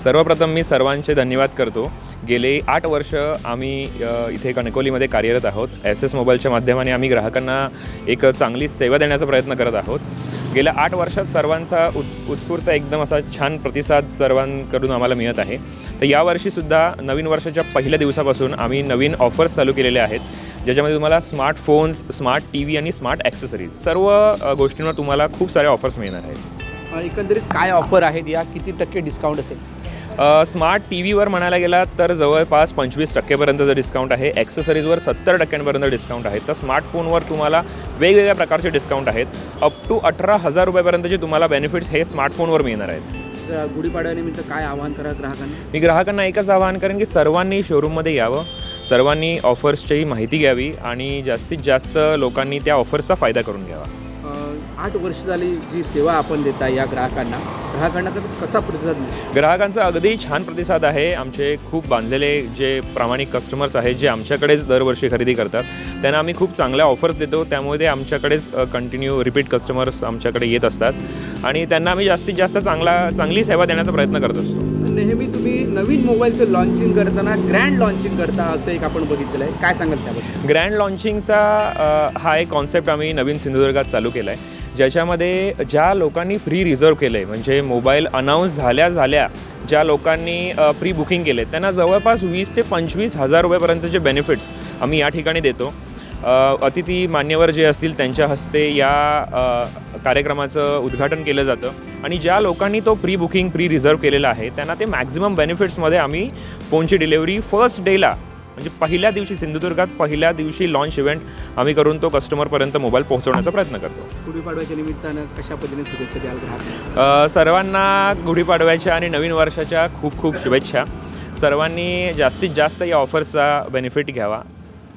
सर्वप्रथम मी सर्वांचे धन्यवाद करतो. गेले 8 वर्ष आम्ही इथे कणकवलीमध्ये कार्यरत आहोत. एस मोबाईलच्या माध्यमाने आम्ही ग्राहकांना एक चांगली सेवा देण्याचा प्रयत्न करत आहोत. गेल्या 8 वर्षात सर्वांचा उत्स्फूर्त एकदम असा छान प्रतिसाद सर्वांकडून आम्हाला मिळत आहे. तर यावर्षीसुद्धा नवीन वर्षाच्या पहिल्या दिवसापासून आम्ही नवीन ऑफर्स चालू केलेले आहेत, ज्याच्यामध्ये तुम्हाला स्मार्टफोन्स, स्मार्ट TV आणि स्मार्ट ॲक्सेसरीज सर्व गोष्टींवर तुम्हाला खूप सारे ऑफर्स मिळणार आहेत. एकंदरीत काय ऑफर आहेत, या किती टक्के डिस्काउंट असेल? स्मार्ट TVवर म्हणायला गेला तर जवळपास 25% डिस्काउंट आहे. ॲक्सेसरीजवर 70% डिस्काउंट आहे. तर स्मार्टफोनवर तुम्हाला वेगवेगळ्या प्रकारचे डिस्काउंट आहेत. अप टू 18,000 रुपयापर्यंतचे तुम्हाला बेनिफिट्स हे स्मार्टफोनवर मिळणार आहेत. गुढीपाडव्यानिमित्त काय आवाहन करा ग्राहकांना? मी ग्राहकांना एकच आवाहन करेन की सर्वांनी शोरूममध्ये यावं, सर्वांनी ऑफर्सची माहिती घ्यावी आणि जास्तीत जास्त लोकांनी त्या ऑफर्सचा फायदा करून घ्यावा. 8 वर्ष झाली जी सेवा आपण देता या ग्राहकांना कसा प्रतिसाद मिळतो? ग्राहकांचा अगदी छान प्रतिसाद आहे. आमचे खूप बांधलेले जे प्रामाणिक कस्टमर्स आहेत, जे आमच्याकडेच दरवर्षी खरेदी करतात, त्यांना आम्ही खूप चांगल्या ऑफर्स देतो. त्यामुळे ते आमच्याकडेच कंटिन्यू रिपीट कस्टमर्स आमच्याकडे येत असतात आणि त्यांना आम्ही जास्तीत जास्त चांगली सेवा देण्याचा प्रयत्न करत असतो. नेहमी तुम्ही नवीन मोबाईलचं लॉन्चिंग करताना ग्रँड लॉन्चिंग करता असं एक आपण बघितलेलं आहे, काय सांगाल त्याबद्दल? ग्रँड लॉन्चिंगचा हा एक कॉन्सेप्ट आम्ही नवीन सिंधुदुर्गात चालू केला आहे, ज्याच्यामध्ये ज्या लोकांनी प्री रिझर्व केलं आहे, म्हणजे मोबाईल अनाऊन्स झाल्या ज्या लोकांनी प्री बुकिंग केले त्यांना जवळपास 20,000 ते 25,000 रुपयापर्यंतचे बेनिफिट्स आम्ही या ठिकाणी देतो. अतिथी मान्यवर जे असतील त्यांच्या हस्ते या कार्यक्रमाचं उद्घाटन केलं जातं आणि ज्या लोकांनी तो प्री बुकिंग प्री रिझर्व केलेला आहे त्यांना ते मॅक्झिमम बेनिफिट्समध्ये आम्ही फोनची डिलेवरी फर्स्ट डेला, म्हणजे पहिल्या दिवशी सिंधुदुर्गात पहिल्या दिवशी लॉन्च इव्हेंट आम्ही करून तो कस्टमरपर्यंत मोबाईल पोहोचवण्याचा प्रयत्न करतो. गुढीपाडव्याच्या निमित्तानं कशा पद्धतीने शुभेच्छा द्याल ग्राहकांना? सर्वांना गुढीपाडव्याच्या आणि नवीन वर्षाच्या खूप खूप शुभेच्छा. सर्वांनी जास्तीत जास्त या ऑफर्सचा बेनिफिट घ्यावा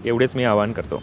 एवढेच मी आवाहन करतो.